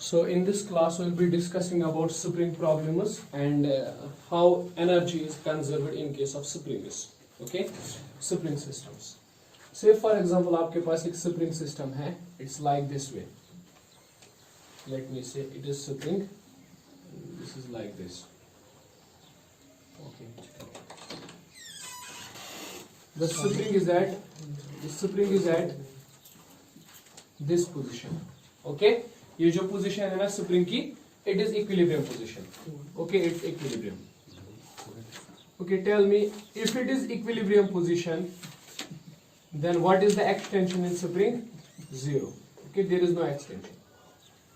So in this class we'll be discussing about spring problems and how energy is conserved in case of springs. Okay, spring systems. Say for example आपके पास एक spring system है. It's like this way. Let me say it is spring. This is like this. Okay. The spring is at this position. Okay. ये जो position है ना spring की, it is equilibrium position. Okay, it's equilibrium. Okay, tell me if it is equilibrium position then what is the extension in spring? Zero. Okay, there is no extension.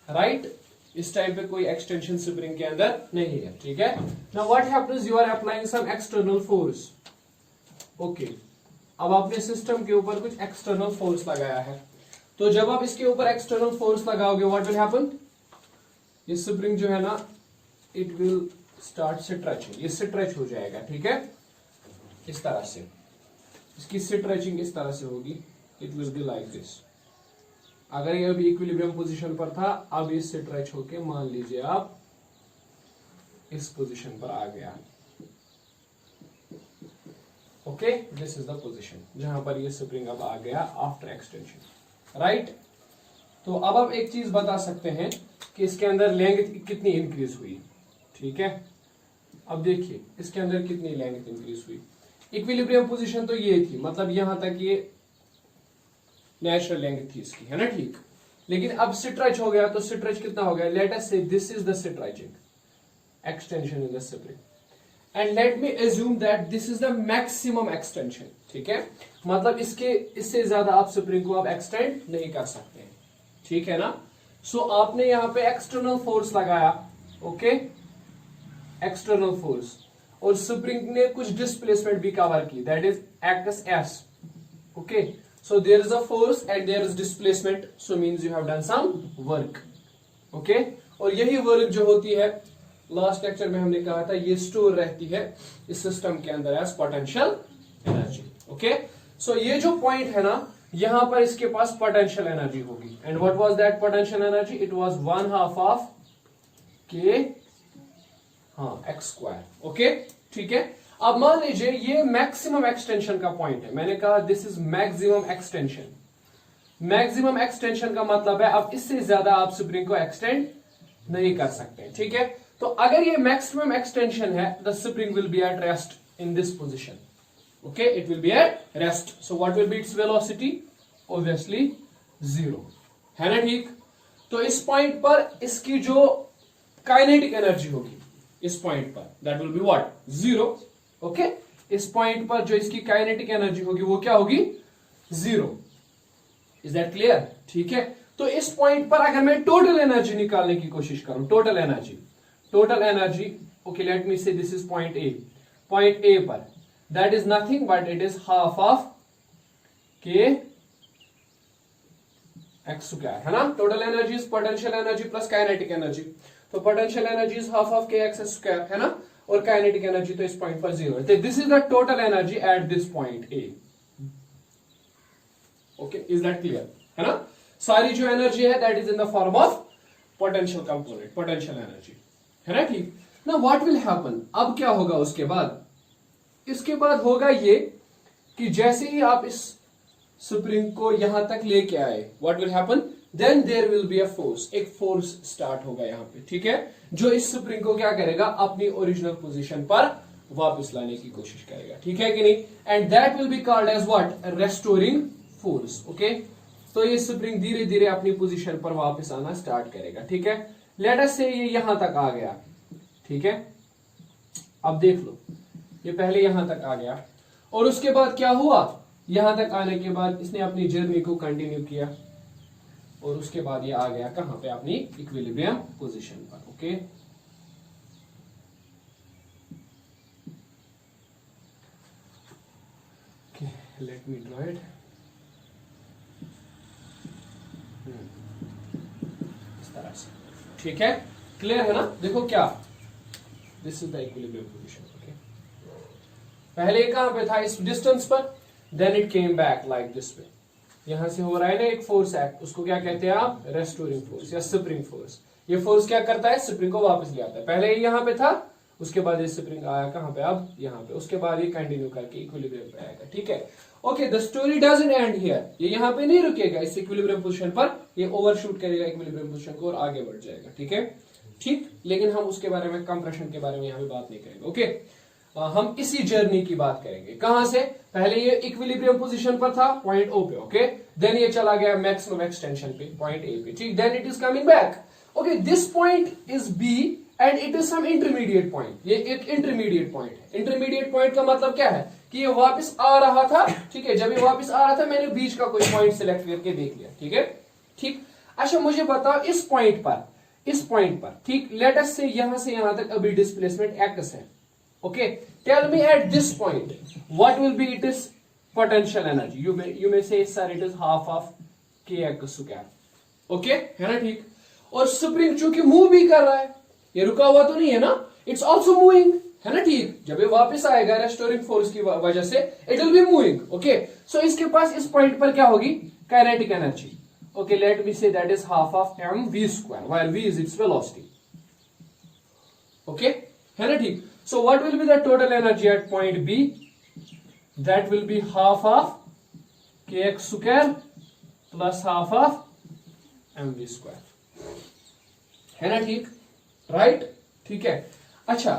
Right, इस type पे कोई extension spring के अंदर नहीं है. ठीक है. Now what happens, you are applying some external force. Okay, अब आपने सिस्टम के ऊपर कुछ एक्सटर्नल फोर्स लगाया है. तो जब आप इसके ऊपर एक्सटर्नल फोर्स लगाओगे व्हाट विल हैपन? ये स्प्रिंग जो है ना, इट विल स्टार्ट स्ट्रेचिंग. ये स्ट्रेच हो जाएगा. ठीक है, इस तरह से इसकी स्ट्रेचिंग इस तरह से होगी. It will be like this. अगर ये अभी इक्विलिब्रियम पोजीशन पर था, अब ये स्ट्रेच होके मान लीजिए आप इस पोजीशन पर आ गया. Okay, this is the position जहां पर ये स्प्रिंग अब आ गया आफ्टर एक्सटेंशन. राइट. तो अब आप एक चीज बता सकते हैं कि इसके अंदर लेंथ कितनी इंक्रीज हुई. ठीक है, अब देखिए इसके अंदर कितनी लेंथ इंक्रीज हुई. इक्विलिब्रियम पोजीशन तो ये थी, मतलब यहां तक ये नेचुरल लेंथ थी इसकी, है ना. ठीक, लेकिन अब स्ट्रेच हो गया, तो स्ट्रेच कितना हो गया? लेट अस से this is the stretching extension in the spring and let me assume that this is the maximum extension. ठीक है, मतलब इससे ज्यादा आप स्प्रिंग को आप एक्सटेंड नहीं कर सकते. ठीक है ना. सो आपने यहां पे एक्सटर्नल फोर्स लगाया. ओके, एक्सटर्नल फोर्स, और स्प्रिंग ने कुछ डिस्प्लेसमेंट भी कवर की, that is X S. Okay, so there is a force and there is displacement, so means you have done some work. Okay, और यही वर्क जो होती है, लास्ट लेक्चर में हमने कहा था, ये स्टोर रहती है इस सिस्टम के अंदर एज पोटेंशियल एनर्जी. ओके, सो ये जो पॉइंट है ना, यहां पर इसके पास पोटेंशियल एनर्जी होगी. And what was that potential energy? It was 1/2 of के एक्स स्क्वायर. ओके, ठीक है. अब मान लीजिए ये मैक्सिमम एक्सटेंशन का पॉइंट है. मैंने कहा this is maximum extension. Maximum extension का मतलब है अब इससे ज्यादा आप स्प्रिंग को एक्सटेंड नहीं कर सकते. ठीक है, तो अगर ये मैक्सिमम एक्सटेंशन है, the spring will be at rest in this position. Okay, it will be at rest. So what will be its velocity? Obviously zero. है ना. ठीक, तो इस पॉइंट पर इसकी जो काइनेटिक एनर्जी होगी इस पॉइंट पर, that will be what? Zero. Okay, इस पॉइंट पर जो इसकी काइनेटिक एनर्जी होगी वो क्या होगी? Zero. Is that clear? ठीक है, तो इस पॉइंट पर अगर मैं टोटल एनर्जी निकालने की कोशिश करूं, total energy, okay, let me say this is point A. Point A पर that is nothing but it is half of k x square, है ना. Total energy is potential energy plus kinetic energy. तो potential energy is half of के x square, है ना, और kinetic energy तो इस पॉइंट पर जीरो है. This is the total energy at this point A. Okay, is that clear? है ना. सारी जो एनर्जी है that is in the form of potential component, potential energy, है ना. ठीक. ना व्हाट विल हैपन, अब क्या होगा उसके बाद? इसके बाद होगा ये कि जैसे ही आप इस स्प्रिंग को यहां तक लेके आए, what will happen? Then there will be a force. एक फोर्स स्टार्ट होगा यहां पे. ठीक है, जो इस स्प्रिंग को क्या करेगा? अपनी ओरिजिनल पोजीशन पर वापस लाने की कोशिश करेगा. ठीक है कि नहीं? And that will be called as what? Restoring force. Okay, तो ये स्प्रिंग धीरे धीरे अपनी पोजीशन पर वापस आना स्टार्ट करेगा. ठीक है, लेट अस से ये यहां तक आ गया. ठीक है, अब देख लो, ये पहले यहां तक आ गया और उसके बाद क्या हुआ? यहां तक आने के बाद इसने अपनी जर्नी को कंटिन्यू किया और उसके बाद ये आ गया कहां पे? अपनी इक्विलिब्रियम पोजीशन पर. Okay, let me draw it. इस तरह से. ठीक है, क्लियर है ना. देखो क्या, this is the equilibrium position. पहले कहां पे था? इस डिस्टेंस पर. Then it came back like this way. यहां से हो रहा है ना एक फोर्स एक्ट, उसको क्या कहते हैं आप, रेस्टोरिंग फोर्स या स्प्रिंग फोर्स। ये फोर्स क्या करता है, स्प्रिंग को वापस ले आता है। पहले ये यहाँ पे था, उसके बाद ये स्प्रिंग आया कहां पे, अब यहाँ पे, उसके बाद ये कंटिन्यू करके इक्विलिब्रियम पे आएगा। ठीक है, okay, the story doesn't and here, ये यहाँ पे नहीं रुकेगा इस इक्विलिब्रियम पोजीशन पर, ये ओवरशूट करेगा इक्विलिब्रियम पोजीशन को और आगे बढ़ जाएगा। ठीक है, ठीक, लेकिन हम उसके बारे में, कंप्रेशन के बारे में यहाँ पे बात नहीं करेंगे। ओके, हम इसी जर्नी की बात करेंगे। कहां से, पहले ये इक्विलिब्रियम पोजीशन पर था पॉइंट ओ पे, ओके, देन ये चला गया मैक्सिमम एक्सटेंशन पे पॉइंट ए पे, ठीक, then it is coming back. Okay, this point is B and it is some intermediate point, ये एक इंटरमीडिएट पॉइंट है। इंटरमीडिएट पॉइंट का मतलब क्या है कि ये वापस आ रहा था। ठीक है, जब ये वापस आ रहा था मैंने बीच का कोई पॉइंट सिलेक्ट करके देख लिया। ठीक है, ठीक, अच्छा मुझे बताओ इस पॉइंट पर, ठीक, लेट अस से यहां तक अभी डिस्प्लेसमेंट एक्स है। Okay, tell me at this point what will be it is potential energy, you may say sir it is half of के एक्स स्क्वायर। ओके, है ना, ठीक, और स्प्रिंग चूंकि मूव भी कर रहा है, ये रुका हुआ तो नहीं है ना, इट्स ऑल्सो मूविंग, है ना, ठीक, जब ये वापस आएगा रेस्टोरिंग फोर्स की वजह से it will be moving. Okay, so इसके पास इस पॉइंट पर क्या होगी, kinetic energy. Okay, let me say that is half of M we square, where V is its velocity. Okay, है ना, ठीक, so what will be the total energy at point B, that will be half of के x square plus half of M we square, है ना, ठीक, right, ठीक है। अच्छा,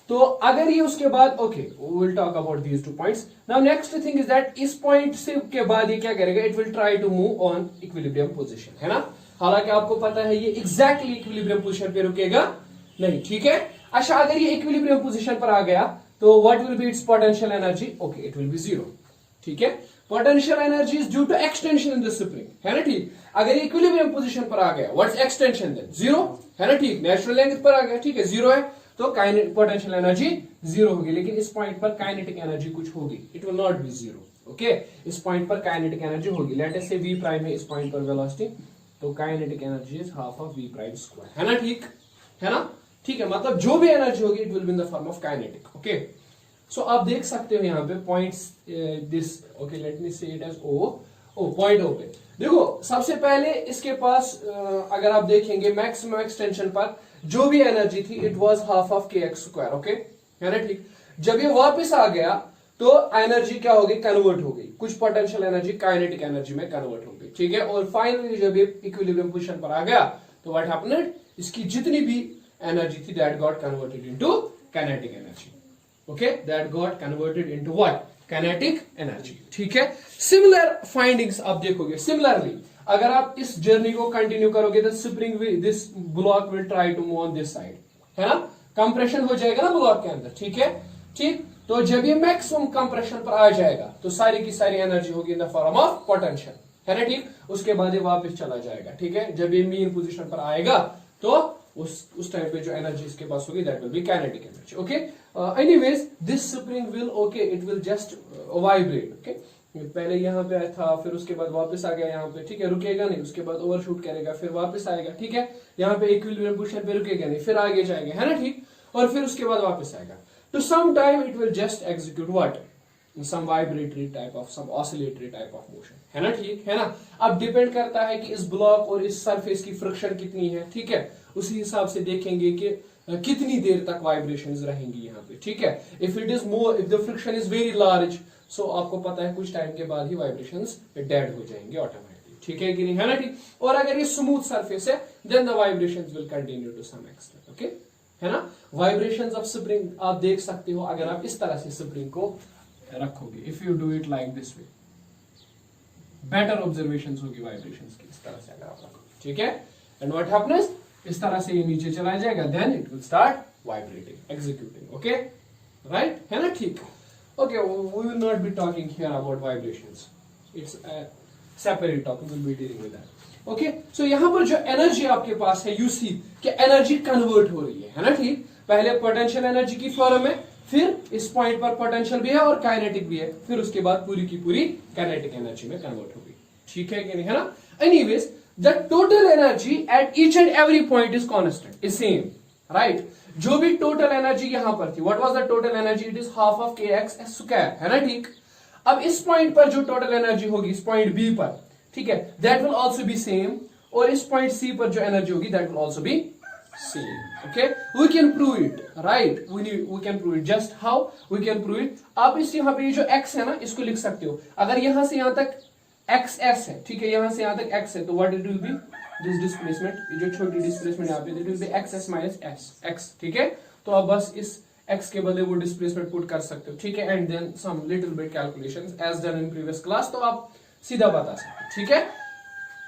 तो अगर ये उसके बाद, okay, we will talk about these two points. Now next thing is that इस पॉइंट से के बाद ये क्या करेगा, it will try to move on equilibrium position, है ना, हालांकि आपको पता है ये एग्जैक्टली इक्विलिब्रियम पोजीशन पे रुकेगा नहीं। ठीक है, अच्छा, अगर ये इक्विलिब्रियम पोजीशन पर आ गया तो what will B it's potential energy, okay, it will B zero. ठीक है, potential energy is due to extension in the spring, है ना, ठीक, अगर इक्विलिब्रियम पोजीशन पर आ गया व्हाट्स एक्सटेंशन देन, जीरो, है ना, ठीक, नेचुरल लेंथ पर आ गया, ठीक है, जीरो है तो पोटेंशियल एनर्जी जीरो होगी, लेकिन इस पॉइंट पर काइनेटिक एनर्जी कुछ होगी, it will not B zero. Okay, इस पॉइंट पर काइनेटिक एनर्जी होगी, लेट अस से v प्राइम है इस पॉइंट पर वेलोसिटी, तो kinetic energy is half of v prime square, है ना, ठीक, है ना, ठीक है, मतलब जो भी एनर्जी होगी it will be in the form of kinetic. Okay, so आप देख सकते हो यहाँ पे points this, okay, let me say it as O point O पे देखो, सबसे पहले इसके पास अगर आप देखेंगे मैक्सिमम एक्सटेंशन पर जो भी एनर्जी थी इट वाज हाफ ऑफ के एक्स स्क्वायर, ओके, है ना, ठीक, जब ये वापस आ गया तो एनर्जी क्या हो गई, कन्वर्ट हो गई, कुछ पोटेंशियल एनर्जी काइनेटिक एनर्जी में कन्वर्ट हो गई। ठीक है, और फाइनली जब ये इक्विलिब्रियम पोजीशन पर आ गया तो व्हाट हैपेंड, इसकी जितनी भी एनर्जी थी that got converted into kinetic energy. Okay, that got converted into what, kinetic energy. ठीक है, सिमिलर फाइंडिंग्स आप देखोगे। सिमिलरली अगर आप इस जर्नी को कंटिन्यू करोगे तो spring this block will try to move on this side, है ना, कंप्रेशन हो जाएगा ना ब्लॉक के अंदर। ठीक है, ठीक, तो जब ये मैक्सिमम कंप्रेशन पर आ जाएगा तो सारी की सारी एनर्जी होगी इन द फॉर्म ऑफ पोटेंशियल, है ना, ठीक, उसके बाद ये वापस चला जाएगा। ठीक है, जब ये मीन पोजीशन पर आएगा तो उस टाइम पे जो एनर्जी इसके पास होगी that will B kinetic energy. Okay, anyways this spring will, okay, it will just vibrate. Okay, पहले यहाँ पे था, फिर उसके बाद वापस आ गया यहाँ पे, ठीक है, रुकेगा नहीं, उसके बाद ओवरशूट करेगा, फिर वापस आएगा। ठीक है, यहाँ पे इक्विलिब्रियम पोजीशन पे रुकेगा नहीं, फिर आगे जाएगा, है ना, ठीक, और फिर उसके बाद वापस आएगा। तो some time it will just execute what, some vibratory type of, some oscillatory type of motion, है ना, ठीक, है ना। अब डिपेंड करता है कि इस ब्लॉक और इस सरफेस की फ्रिक्शन कितनी है। ठीक है, उसी हिसाब से देखेंगे कि कितनी देर तक वाइब्रेशंस रहेंगी यहाँ पे। ठीक है, if it is more, if the friction is very large, so आपको पता है कुछ टाइम के बाद ही वाइब्रेशंस डेड हो जाएंगे ऑटोमेटिकली। ठीक है कि नहीं, है ना, ठीक, और अगर ये स्मूथ सरफेस है then the vibrations will continue to some extent. Okay, है ना, वाइब्रेशंस ऑफ स्प्रिंग आप देख सकते हो अगर आप इस तरह से स्प्रिंग को रखोगे, if you do it like this way, better observations होगी वाइब्रेशंस की, इस तरह से अगर आप रखोगे। ठीक है, एंड व्हाट हैपेंस, इस तरह से ये नीचे चला जाएगा, then it will start vibrating, executing. Okay, right, है ना, ठीक। Okay, we will not be talking here about vibrations, it's a separate topic, will be dealing with that. Okay, so यहां पर जो एनर्जी आपके पास है, यू सी कि energy convert हो रही है ना, ठीक, पहले पोटेंशियल एनर्जी की फॉर्म है, फिर इस पॉइंट पर पोटेंशियल भी है और काइनेटिक भी है, फिर उसके बाद पूरी की पूरी काइनेटिक एनर्जी में कन्वर्ट होगी। ठीक है कि नहीं, है ना। Anyways the total energy at each and every point is constant, is same, right. जो भी टोटल एनर्जी यहां पर थी, what was the total energy, it is half of के एक्स स्क्वायर, है ना, ठीक। अब इस पॉइंट पर जो टोटल एनर्जी होगी, इस पॉइंट बी पर, ठीक है, that will also be same, और इस पॉइंट सी पर जो एनर्जी होगी that will also be same. Okay, we can prove it, right, we can prove it. Just how we can prove it? आप इस यहाँ पे ये जो x है ना, इसको लिख सकते हो। अगर यहां से यहां तक xs है, ठीक है, यहां से यहां तक x है, तो what it will B, this displacement, ये जो छोटी डिस्प्लेसमेंट यहाँ पे, it will B xs minus x, ठीक है। तो आप बस इस x के बदले वो डिस्प्लेसमेंट पुट कर सकते हो, ठीक है, and then some little bit calculations as done in previous class, तो आप सीधा बता सकते हो, ठीक है,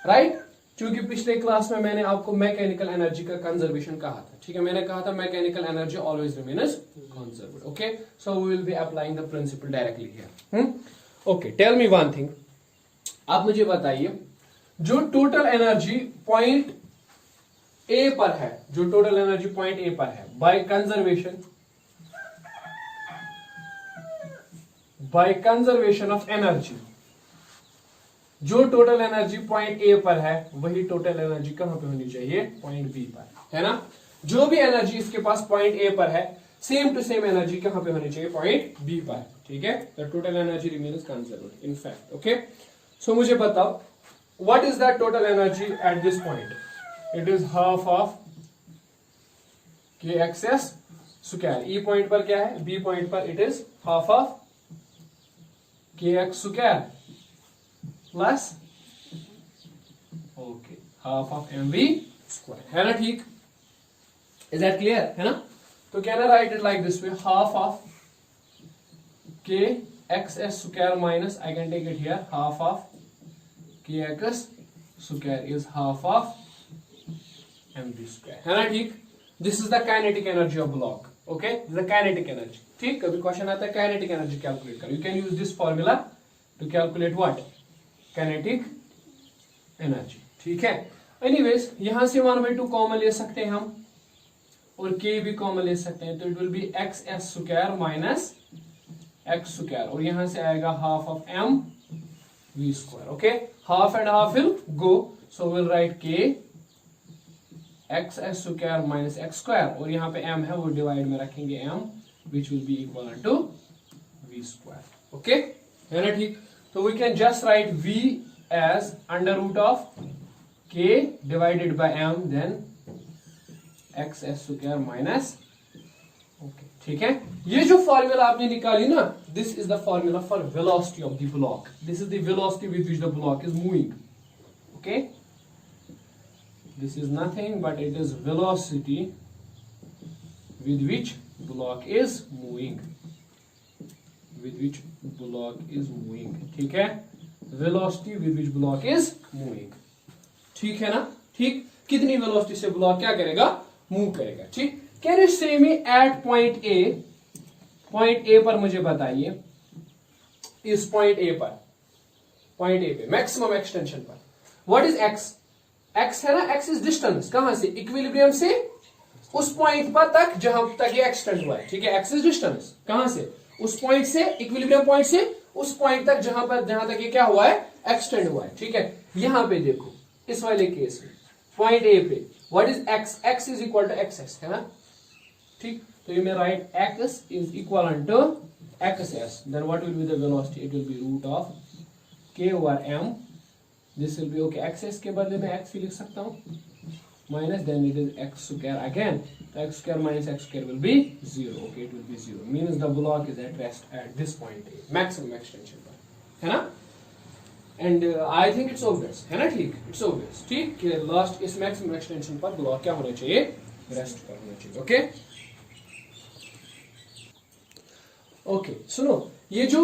राइट। क्योंकि पिछले क्लास में मैंने आपको मैकेनिकल एनर्जी का कंजर्वेशन कहा था, ठीक है, मैंने कहा था mechanical energy always remains conserved. Okay, so we will be applying the principle directly here. Okay, tell me one thing, आप मुझे बताइए, जो टोटल एनर्जी पॉइंट ए पर है, जो टोटल एनर्जी पॉइंट ए पर है बाय कंजर्वेशन ऑफ एनर्जी, जो टोटल एनर्जी पॉइंट ए पर है वही टोटल एनर्जी कहां पे होनी चाहिए, पॉइंट बी पर, है ना। जो भी एनर्जी इसके पास पॉइंट ए पर है, सेम टू सेम एनर्जी कहां पे होनी चाहिए, पॉइंट बी पर, ठीक है। The total energy remains conserved in fact. Okay, so मुझे बताओ, what is the total energy at this point? It is half of k x s square. E point पर क्या है, बी पॉइंट पर इट इज हाफ ऑफ के x square plus okay half of M we square, है ना, ठीक, is that clear, है ना। तो can I write it like this way, half of के x S square minus, I can take it here, half of के x square is half of M we square, है ना, ठीक। This is the kinetic energy of block. Okay, the kinetic energy, ठीक। कभी question आता है kinetic energy calculate करो, you can use this formula to calculate what, kinetic energy, ठीक है। एनीवेज, यहां से 1/2 कॉमन ले सकते हैं हम, और k भी कॉमन ले सकते हैं, तो it will be X S square minus X square, और यहां से आएगा half of M we square. Okay, half and half will go, so will write k X S square minus X square, और यहाँ पे m है वो divide में रखेंगे m, which will be equal to V square. Okay, है ना, ठीक। तो we can just write v as under root of k divided by m, then x s square minus, okay, ठीक है। ये जो फॉर्मूला आपने निकाली ना, this is the formula for velocity of the block, this is the velocity with which the block is moving. Okay, this is nothing but it is velocity with which block is moving, with which block is moving, ठीक है, velocity with which block is moving, ठीक है ना, ठीक। कितनी velocity से block क्या करेगा, मूव करेगा, ठीक। कैन यू से me at point A, point A पर मुझे बताइए, इस पॉइंट ए पर, पॉइंट ए पे मैक्सिमम एक्सटेंशन पर, व्हाट इज एक्स, एक्स है ना, एक्स इज डिस्टेंस, कहां से, इक्विलिब्रियम से उस पॉइंट पर तक जहां तक ये एक्सटेंड हुआ है, ठीक है, एक्स इज डिस्टेंस, कहां से, उस पॉइंट से, इक्विलिब्रियम पॉइंट से उस पॉइंट तक जहां तक ये क्या हुआ है, एक्सटेंड हुआ है, ठीक है। यहां पे देखो, इस वाले केस में पॉइंट ए पे what is x, x is equal to x s, है ना, ठीक। तो you may write x is equal to x s, then what will be the velocity, it will be root of k over m, this will be okay, x s के बदले में x भी लिख सकता हूं, minus, then it is x square again, so x square minus x square will be 0, okay, it will be 0, means the block is at rest at this point A, maximum extension पर, है ना, and I think it's obvious, है ना, ठीक, it's obvious, ठीक, कि last इस maximum extension पर ब्लॉक क्या होना चाहिए, रेस्ट पर होना चाहिए। ओके, ओके, सुनो, ये जो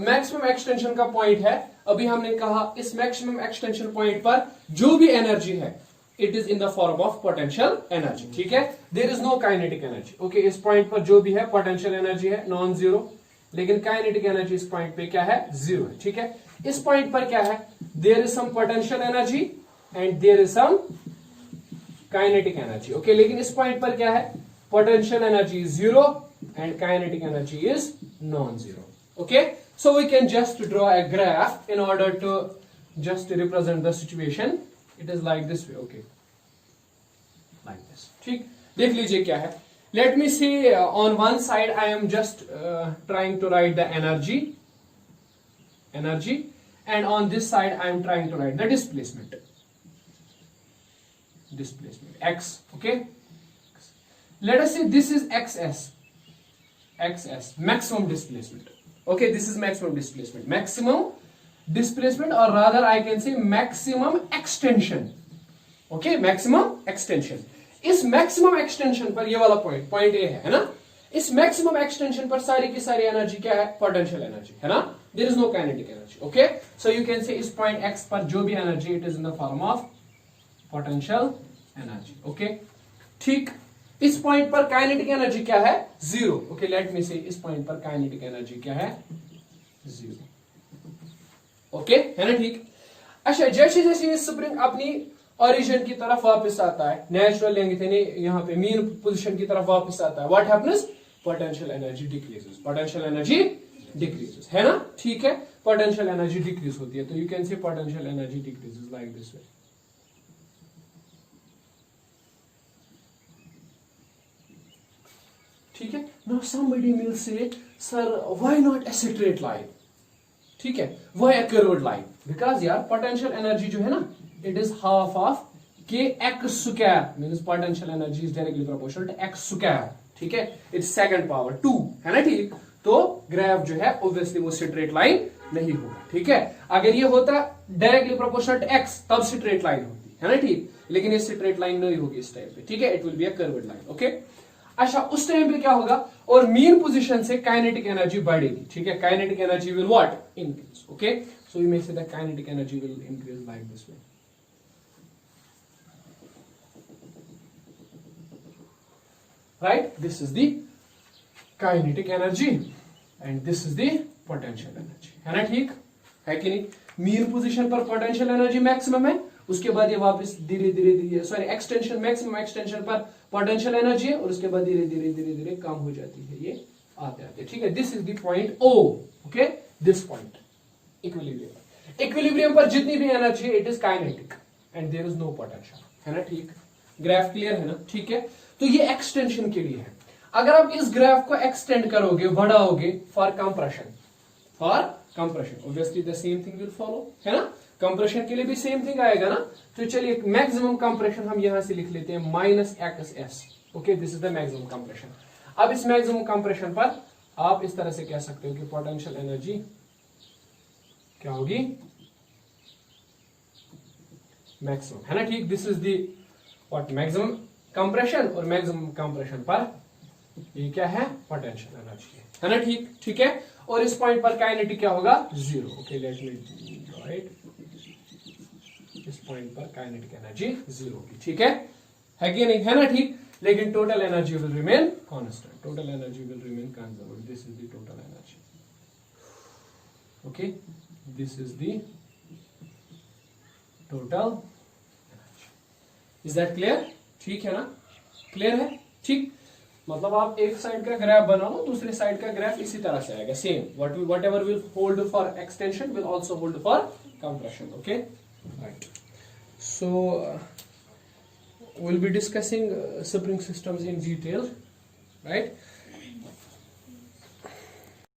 मैक्सिमम एक्सटेंशन का पॉइंट है, अभी हमने कहा इस मैक्सिमम एक्सटेंशन पॉइंट पर जो भी एनर्जी है, it is in the form of potential energy, ठीक है, there is no kinetic energy. Okay, इस पॉइंट पर जो भी है पोटेंशियल एनर्जी है नॉन जीरो, लेकिन काइनेटिक एनर्जी इस पॉइंट पे क्या है, जीरो है, ठीक है। इस पॉइंट पर क्या है, there is some potential energy and there is some kinetic energy. Okay, लेकिन इस पॉइंट पर क्या है, potential energy is zero and kinetic energy is non zero. Okay, so we can just draw a graph in order to just represent the situation, it is like this way, okay, like this, ठीक। देख लीजिए क्या है, let me see on one side I am just trying to write the energy and on this side I am trying to write the displacement x. Okay, let us say this is xs, maximum displacement. Okay, this is maximum displacement, or rather I can say maximum extension. Okay, maximum extension. इस maximum extension पर ये वाला point A है ना, इस maximum extension पर सारी की सारी एनर्जी क्या है, पोटेंशियल एनर्जी है ना, there is no kinetic energy. Okay, so you can say इस पॉइंट एक्स पर जो भी energy it is in the form of potential energy. Okay, ठीक. इस पॉइंट पर काइनेटिक एनर्जी क्या है, जीरो. ओके, लेट मी से इस पॉइंट पर काइनेटिक एनर्जी क्या है, जीरो. ओके, है ना, ठीक. अच्छा, जैसे जैसे ये स्प्रिंग अपनी ओरिजिन की तरफ वापस आता है, नेचुरल लेंथ यानी यहाँ पे मीन पोजीशन की तरफ वापस आता है, what happens, potential energy decreases, है ना, ठीक है. पोटेंशियल एनर्जी डिक्रीज होती है, तो यू कैन से potential energy decreases like this वे. ठीक है. Now somebody will say sir why not a straight line. ठीक है, why a curved line, because यार पोटेंशियल एनर्जी जो है ना, it is half of k x square, means potential energy is directly proportional to x square. ठीक है, it's second power 2, है ना, ठीक. तो ग्राफ जो है obviously वो स्ट्रेट लाइन नहीं होगा. ठीक है, अगर ये होता डायरेक्टली प्रोपोर्शनल टू x तब स्ट्रेट लाइन होती है ना, ठीक. लेकिन ये स्ट्रेट लाइन नहीं होगी इस टाइप पे. ठीक है, it will be a curved line. Okay, अच्छा, उस टाइम पे क्या होगा, और मीन पोजीशन से काइनेटिक एनर्जी बढ़ेगी. ठीक है, kinetic energy will what, increase. Okay, so you may say the kinetic energy will increase like this way. Right, this is the kinetic energy and this is the potential energy, है ना, ठीक है कि नहीं. Mean position पर potential energy maximum है, उसके बाद ये वापस धीरे धीरे सॉरी एक्सटेंशन, मैक्सिमम एक्सटेंशन पर पोटेंशियल एनर्जी है, और उसके बाद धीरे धीरे कम हो जाती है, ये आते आते. ठीक है, this is the point O. Okay, this point equilibrium पर जितनी भी एनर्जी है it is kinetic and there is no potential, है ना, ठीक. ग्राफ क्लियर है ना, ठीक है. तो ये एक्सटेंशन के लिए है. अगर आप इस ग्राफ को एक्सटेंड करोगे, बढ़ाओगे for compression obviously the same thing will follow, है ना. कंप्रेशन के लिए भी सेम थिंग आएगा ना. तो चलिए मैक्सिमम कंप्रेशन हम यहां से लिख लेते हैं -XS. Okay, this is the maximum compression. अब इस मैक्सिमम कंप्रेशन पर आप इस तरह से कह सकते हो कि पोटेंशियल एनर्जी क्या होगी, मैक्सिमम, है ना, ठीक. This is the what, maximum compression, और मैक्सिमम कंप्रेशन पर ये क्या है, पोटेंशियल एनर्जी है ना, ठीक. ठीक है, और इस पॉइंट पर काइनेटिक क्या होगा, जीरो. ओके, लेट मी राइट, इस पॉइंट पर काइनेटिक एनर्जी जीरो होगी. ठीक है कि नहीं, है ना, ठीक. लेकिन total energy will remain constant, total energy will remain conserved. This is the total energy. Okay, this is the total energy. Is that clear, ठीक है ना, क्लियर है, ठीक. मतलब आप एक साइड का ग्राफ बना लो, दूसरे साइड का ग्राफ इसी तरह से आएगा, same. What ever will hold for extension will also hold for compression. Okay, right. So we'll be discussing spring systems in detail, right.